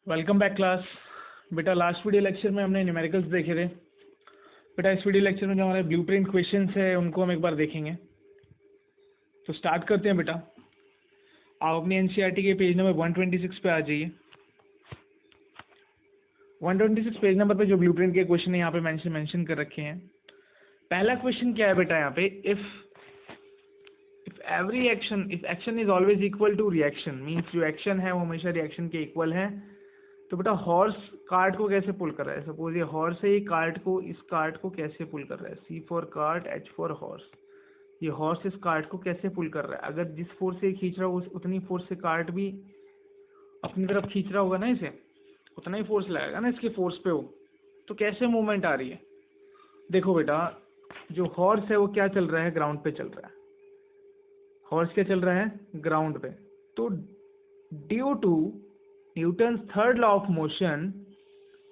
Welcome back class. बेटा last video lecture में हमने न्यूमेरिकल्स देखे थे। बेटा इस वीडियो लेक्चर में जो हमारे ब्लूप्रिंट क्वेश्चंस है उनको हम एक बार देखेंगे। तो स्टार्ट करते हैं बेटा। आप अपनी एनसीईआरटी के पेज नंबर 126 पे आ जाइए। 126 पेज नंबर पे जो ब्लूप्रिंट के क्वेश्चन है यहाँ पे मेंशन कर रखे हैं। पहला क्वेश्चन क्या है बेटा यहाँ पे, if action is always equal to reaction, means जो एक्शन है वो हमेशा रिएक्शन के इक्वल है। तो बेटा हॉर्स कार्ट को कैसे पुल कर रहा है। सपोज ये हॉर्स है, ये इस कार्ट को कैसे पुल कर रहा है। C for cart, H for horse. ये हॉर्स इस कार्ट को कैसे पुल कर रहा है। अगर जिस फोर्स से खींच रहा हो उतनी फोर्स से कार्ट भी अपनी तरफ खींच रहा होगा ना, इसे उतना ही फोर्स लगेगा ना इसके फोर्स पे हो। तो कैसे मूवमेंट आ रही है। देखो बेटा जो हॉर्स है वो क्या चल रहा है, ग्राउंड पे चल रहा है। हॉर्स क्या चल रहा है, ग्राउंड पे। तो due to Newton's third law of motion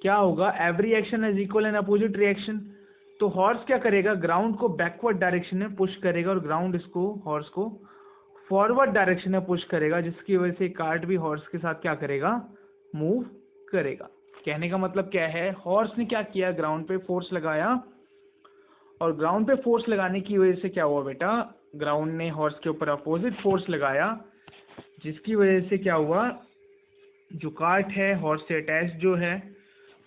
क्या होगा, every action is equal and opposite reaction. तो हॉर्स क्या करेगा, ग्राउंड को बैकवर्ड डायरेक्शन में पुश करेगा और ग्राउंड इसको हॉर्स को फॉरवर्ड डायरेक्शन में पुश करेगा, जिसकी वजह से कार्ट भी हॉर्स के साथ क्या करेगा, मूव करेगा। कहने का मतलब क्या है, हॉर्स ने क्या किया, ग्राउंड पे फोर्स लगाया और ग्राउंड पे फोर्स लगाने की वजह से क्या हुआ बेटा, ग्राउंड ने हॉर्स के ऊपर अपोजिट फोर्स लगाया, जिसकी वजह से क्या हुआ, जो कार्ट है हॉर्स से अटैच जो है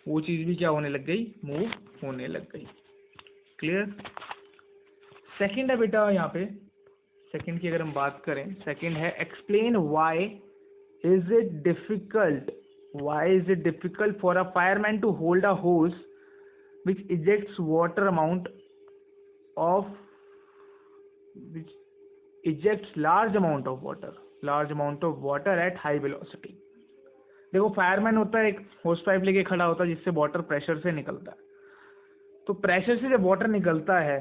वो चीज भी क्या होने लग गई, मूव होने लग गई। क्लियर। सेकंड है बेटा यहाँ पे, सेकंड की अगर हम बात करें, सेकंड है explain why is it difficult for a fireman to hold a hose which ejects large amount of water at high velocity। देखो फायरमैन होता है, एक होस पाइप लेके खड़ा होता है जिससे वाटर प्रेशर से निकलता है। तो प्रेशर से जब वाटर निकलता है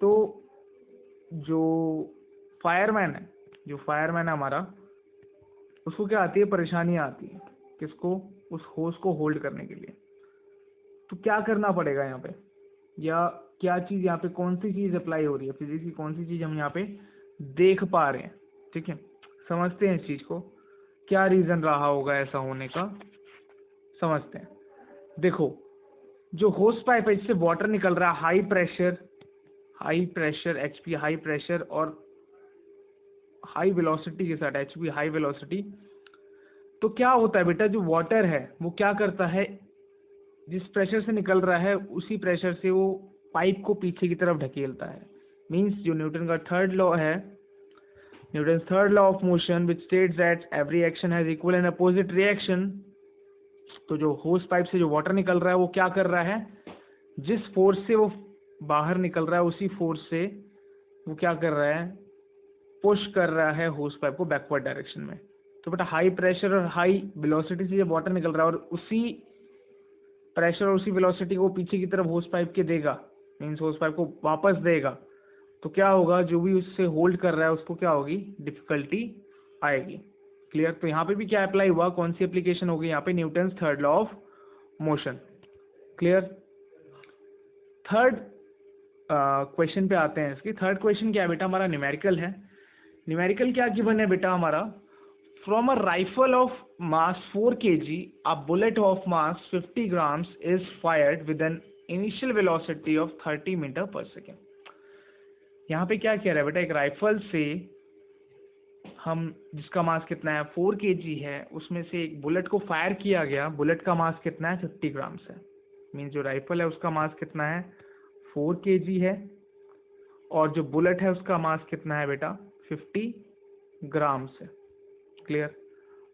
तो जो फायरमैन है हमारा, उसको क्या आती है, परेशानियां आती है। किसको, उस होस को होल्ड करने के लिए। तो क्या करना पड़ेगा यहाँ पे, या क्या चीज यहाँ पे, कौन सी चीज अप्लाई हो रही है, फिजिक्स की कौन सी चीज हम यहाँ पे देख पा रहे हैं। ठीक है, समझते हैं इस चीज को, क्या रीजन रहा होगा ऐसा होने का, समझते हैं। देखो जो होस पाइप है जिससे वाटर निकल रहा है, high pressure HP high pressure और हाई वेलोसिटी के साथ, HP हाई वेलोसिटी। तो क्या होता है बेटा, जो वाटर है वो क्या करता है, जिस प्रेशर से निकल रहा है उसी प्रेशर से वो पाइप को पीछे की तरफ ढकेलता है। मीन्स जो न्यूटन का थर्ड लॉ है, Newton's third law of motion which states that every action has equal and opposite reaction। तो जो होस पाइप से जो वाटर निकल रहा है वो क्या कर रहा है, जिस फोर्स से वो बाहर निकल रहा है उसी फोर्स से वो क्या कर रहा है, पुश कर रहा है होस पाइप को बैकवर्ड डायरेक्शन में। तो बेटा हाई प्रेशर और हाई वेलोसिटी से जब वाटर निकल रहा है और उसी प्रेशर और उसी वेलोसिटी को पीछे की तरफ होस पाइप के देगा, मीन्स होस पाइप को वापस देगा, तो क्या होगा, जो भी उससे होल्ड कर रहा है उसको क्या होगी, डिफिकल्टी आएगी। क्लियर। तो यहाँ पे भी क्या अप्लाई हुआ, कौन सी एप्लीकेशन होगी यहाँ पे, Newton's third law of motion. Clear. Third question पे आते हैं। इसकी थर्ड क्वेश्चन क्या है बेटा, हमारा न्यूमेरिकल है। न्यूमेरिकल क्या गिवन है बेटा हमारा, from a rifle of mass 4 kg a bullet of mass 50 grams is fired with an initial velocity of 30 metre पर सेकेंड। यहाँ पे क्या कह रहा है बेटा, एक राइफल से हम, जिसका मास कितना है 4 kg है, उसमें से एक बुलेट को फायर किया गया। बुलेट का मास कितना है, 50 ग्राम्स है। मीन्स जो राइफल है उसका मास कितना है, 4 kg है, और जो बुलेट है उसका मास कितना है बेटा, 50 ग्राम्स है। क्लियर।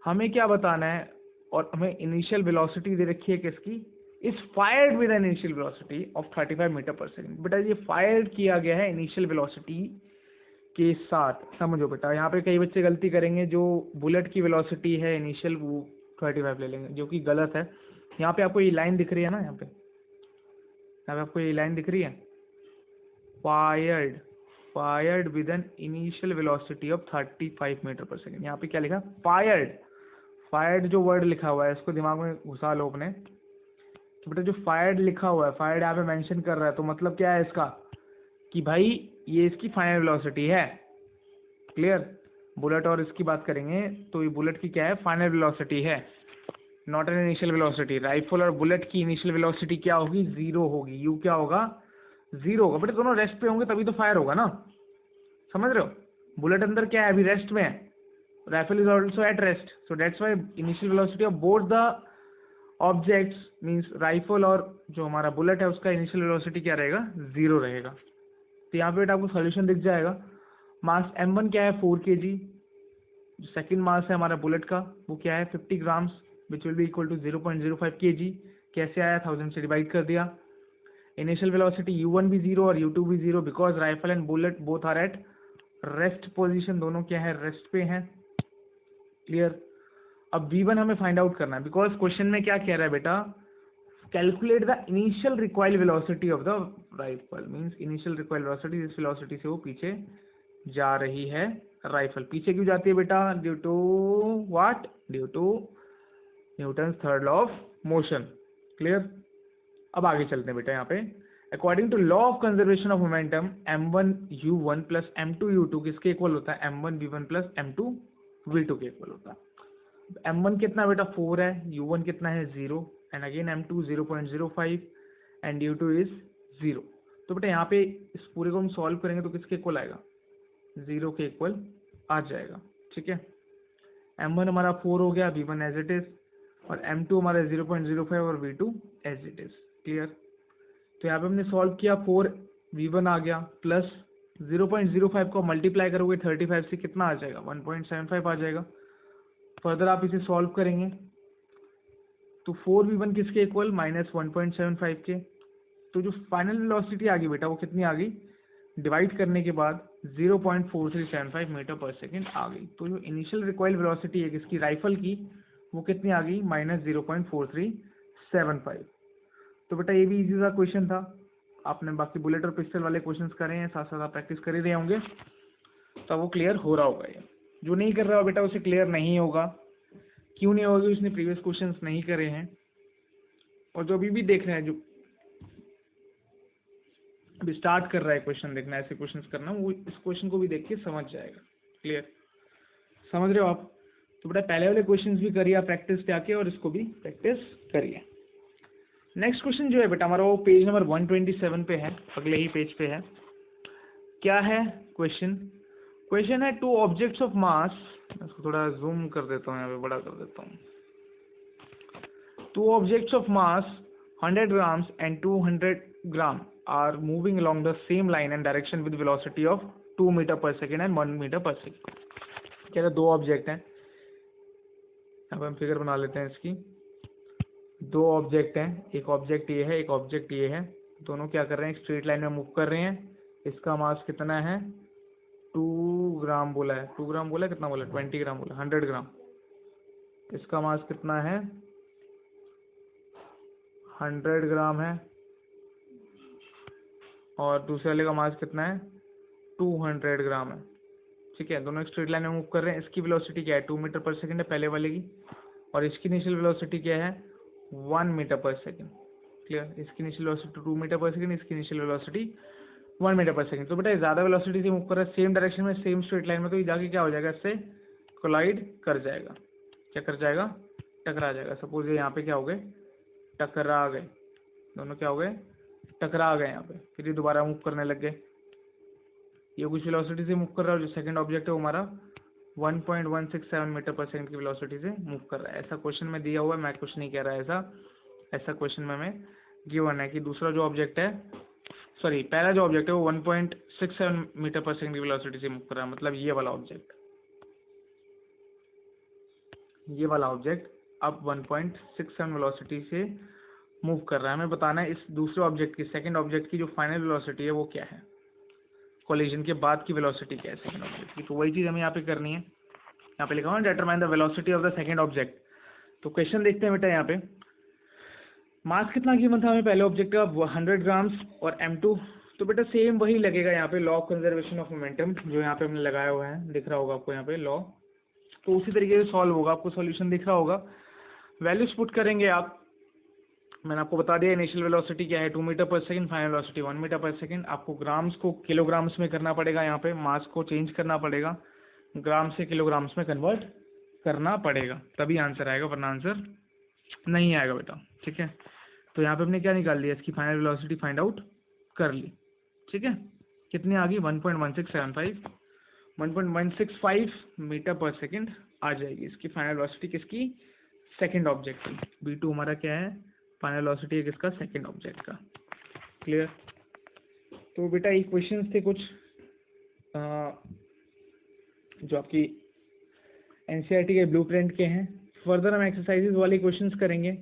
हमें क्या बताना है, और हमें इनिशियल वेलोसिटी दे रखी है किसकी, is fired with an initial velocity of 35 metre पर सेकेंड। बेटा ये फायर किया गया है इनिशियल वेलोसिटी के साथ। समझो बेटा, यहाँ पे कई बच्चे गलती करेंगे, जो बुलेट की वेलोसिटी है इनिशियल वो 35 ले लेंगे, जो कि गलत है। यहाँ पे आपको ये लाइन दिख रही है ना, यहाँ पे आपको ये लाइन दिख रही है, fired with an initial velocity of 35 metre पर सेकेंड। यहाँ पे क्या लिखा, फायर्ड जो वर्ड लिखा हुआ है इसको दिमाग में घुसा लो अपने। तो बेटा जो फायर्ड लिखा हुआ है, फायर्ड यहाँ पे मेंशन कर रहा है, तो मतलब क्या है इसका, कि भाई ये इसकी फाइनल वेलोसिटी है। क्लियर। बुलेट और इसकी बात करेंगे तो ये बुलेट की क्या है, फाइनल वेलोसिटी है। Not an initial velocity. Rifle और बुलेट की इनिशियल वेलोसिटी क्या होगी, 0 होगी। यू क्या होगा, 0 होगा। बेटे दोनों रेस्ट पे होंगे तभी तो फायर होगा ना, समझ रहे हो। बुलेट अंदर क्या है, अभी रेस्ट में है, rifle is also at rest, so that's why initial velocity of both the objects means rifle और जो हमारा बुलेट है उसका इनिशियल वेलोसिटी क्या रहेगा, 0 रहेगा। तो यहाँ पे आपको सोल्यूशन दिख जाएगा। मास m1 क्या है, 4 kg। जो सेकंड मास है हमारा बुलेट का वो क्या है, 50 grams, which will be equal to 0.05 kg। कैसे आया, 1000 से डिवाइड कर दिया। इनिशियल वेलोसिटी u1 भी 0 और u2 भी 0 because rifle and bullet both are at rest position, दोनों क्या है, रेस्ट पे हैं। क्लियर। अब v1 हमें फाइंड आउट करना है बिकॉज क्वेश्चन में क्या कह रहा है बेटा, calculate the initial required velocity of the rifle, means initial required velocity, जिस वेलोसिटी से वो पीछे जा रही है राइफल। पीछे क्यों जाती है बेटा, due to what, due to Newton third law of motion. Clear. अब आगे चलते हैं बेटा यहाँ पे। According to law of conservation of momentum m1 u1 plus m2 u2 किसके इक्वल होता है, m1 v1 plus m2 v2 के इक्वल होता है। m1 कितना बेटा 4 है, u1 कितना है 0 and again m2 0.05 and u2 is 0। तो बेटा यहाँ पे इस पूरे को हम सॉल्व करेंगे तो किसके इक्वल आएगा, 0 के इक्वल आ जाएगा। ठीक है, m1 हमारा 4 हो गया, v1 एज इट इज, और m2 हमारा 0.05 और v2 as it is. Clear. तो यहाँ पे हमने सॉल्व किया, 4 v1 आ गया प्लस 0.05 को मल्टीप्लाई करोगे 35 से कितना आ जाएगा, 1.75 आ जाएगा। फर्दर आप इसे सॉल्व करेंगे तो 4v1 किसके इक्वल, माइनस 1.75 के। तो जो फाइनल वेलोसिटी आ गई बेटा वो कितनी आ गई, डिवाइड करने के बाद 0.4375 मीटर पर सेकेंड आ गई। तो जो इनिशियल रिक्वायर्ड वेलोसिटी है किसकी, राइफल की, वो कितनी आ गई, माइनस 0.4375। तो बेटा ये भी इजी सा क्वेश्चन था। आपने बाकी बुलेट और पिस्टल वाले क्वेश्चंस करे हैं, साथ साथ आप प्रैक्टिस कर ही रहे होंगे, तो वो क्लियर हो रहा होगा। ये जो नहीं कर रहा बेटा उसे क्लियर नहीं होगा। क्यों नहीं होगा, उसने प्रीवियस क्वेश्चंस नहीं करे हैं। और जो अभी भी देख रहे हैं, जो अभी स्टार्ट कर रहा है क्वेश्चन देखना, ऐसे क्वेश्चंस करना, वो इस क्वेश्चन को भी देख के समझ जाएगा। क्लियर, समझ रहे हो आप। तो बेटा पहले वाले क्वेश्चंस भी करिए आप प्रैक्टिस पे आके, और इसको भी प्रैक्टिस करिए। नेक्स्ट क्वेश्चन जो है बेटा हमारा वो पेज नंबर 127 पे है, अगले ही पेज पे है। क्या है क्वेश्चन, क्वेश्चन है टू ऑब्जेक्ट्स ऑफ मास, इसको थोड़ा जूम कर देता हूँ, यहाँ पे बड़ा कर देता हूँ। Two objects of mass 100 grams and 200 gram are moving along the same line and direction with velocity of 2 meter per second and 1 meter per second। क्या है, दो ऑब्जेक्ट हैं, अब हम फिगर बना लेते हैं इसकी। दो ऑब्जेक्ट हैं, एक ऑब्जेक्ट ये है, एक ऑब्जेक्ट ये है, दोनों क्या कर रहे हैं, स्ट्रेट लाइन में मूव कर रहे हैं। इसका मास कितना है, 2 ग्राम बोला है, 2 ग्राम बोला, कितना बोला, 20 ग्राम बोला, 100 ग्राम। इसका मास कितना है, 100 ग्राम है, और दूसरे वाले का मास कितना है, 200 ग्राम है। ठीक है, दोनों स्ट्रेट लाइन में मूव कर रहे हैं। इसकी वेलोसिटी क्या है, 2 मीटर पर सेकंड है पहले वाले की, और इसकी इनिशियल वेलोसिटी क्या है, 1 मीटर पर सेकंड। क्लियर, इसकी इनिशियल वेलोसिटी 2 मीटर पर सेकंड, इसकी इनिशियल वेलोसिटी 1 मीटर पर सेकंड। तो बेटा ज़्यादा वेलोसिटी से मूव कर रहा है, सेम डायरेक्शन में, सेम स्ट्रेट लाइन में, तो ये जाके क्या हो जाएगा, इससे कोलाइड कर जाएगा। क्या कर जाएगा, टकरा जाएगा। सपोज ये यहाँ पे क्या हो गए, टकरा गए, दोनों क्या हो गए, टकरा गए यहाँ पे। फिर ये दोबारा मूव करने लग गए। ये कुछ वेलोसिटी से मूव कर रहा है, जो सेकंड ऑब्जेक्ट है वो हमारा 1.167 मीटर पर सेकंड की वेलोसिटी से मूव कर रहा है। ऐसा क्वेश्चन में दिया हुआ है, मैं कुछ नहीं कह रहा है ऐसा क्वेश्चन में हमें गिवन है कि दूसरा जो ऑब्जेक्ट है, सॉरी पहला जो ऑब्जेक्ट है वो 1.67 मीटर पर सेकंड की वेलोसिटी से मूव कर रहा है। मतलब ये वाला ऑब्जेक्ट अब 1.67 वेलोसिटी से मूव कर रहा है। हमें बताना है इस दूसरे ऑब्जेक्ट की, सेकंड ऑब्जेक्ट की जो फाइनल वेलोसिटी है वो क्या है, कोलिजन के बाद की वेलोसिटी क्या है सेकंड ऑब्जेक्ट की। तो वही चीज़ हमें यहाँ पे करनी है। यहाँ पे लिखा हुआ है determine the velocity of the second object. तो क्वेश्चन देखते हैं बेटा, यहाँ पे मास कितना गिवन था हमें पहले ऑब्जेक्ट का, 100 ग्राम्स और m2। तो बेटा सेम वही लगेगा यहाँ पे, law of conservation of momentum जो यहाँ पे हमने लगाया हुआ है, दिख रहा होगा आपको यहाँ पे लॉ। तो उसी तरीके से सॉल्व होगा, आपको सॉल्यूशन दिख रहा होगा। वैल्यूज पुट करेंगे आप, मैंने आपको बता दिया इनिशियल वेलोसिटी क्या है 2 मीटर पर सेकंड, फाइनल वेलोसिटी 1 मीटर पर सेकंड। आपको ग्राम्स को किलोग्राम्स में करना पड़ेगा, यहाँ पे मास को चेंज करना पड़ेगा, ग्राम से किलोग्राम्स में कन्वर्ट करना पड़ेगा, तभी आंसर आएगा, वरना आंसर नहीं आएगा बेटा, ठीक है। तो यहाँ पे हमने क्या निकाल लिया, इसकी फाइनल वेलोसिटी फाइंड आउट कर ली, ठीक है। कितनी आ गई, 1.1675, 1.165 मीटर पर सेकेंड आ जाएगी इसकी फाइनल वेलोसिटी, किसकी, सेकेंड ऑब्जेक्ट की। V2 हमारा क्या है, फाइनल वेलोसिटी है किसका, सेकेंड ऑब्जेक्ट का। क्लियर। तो बेटा ये क्वेश्चंस थे कुछ जो आपकी एनसीईआरटी के ब्लूप्रिंट के हैं। फर्दर हम एक्सरसाइजेज वाले क्वेश्चंस करेंगे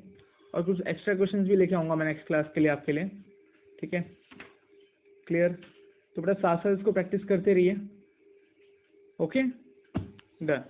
और कुछ एक्स्ट्रा क्वेश्चंस भी लेके आऊँगा मैं नेक्स्ट क्लास के लिए आपके लिए, ठीक है। क्लियर। तो बेटा साथ साथ इसको प्रैक्टिस करते रहिए। Okay, done.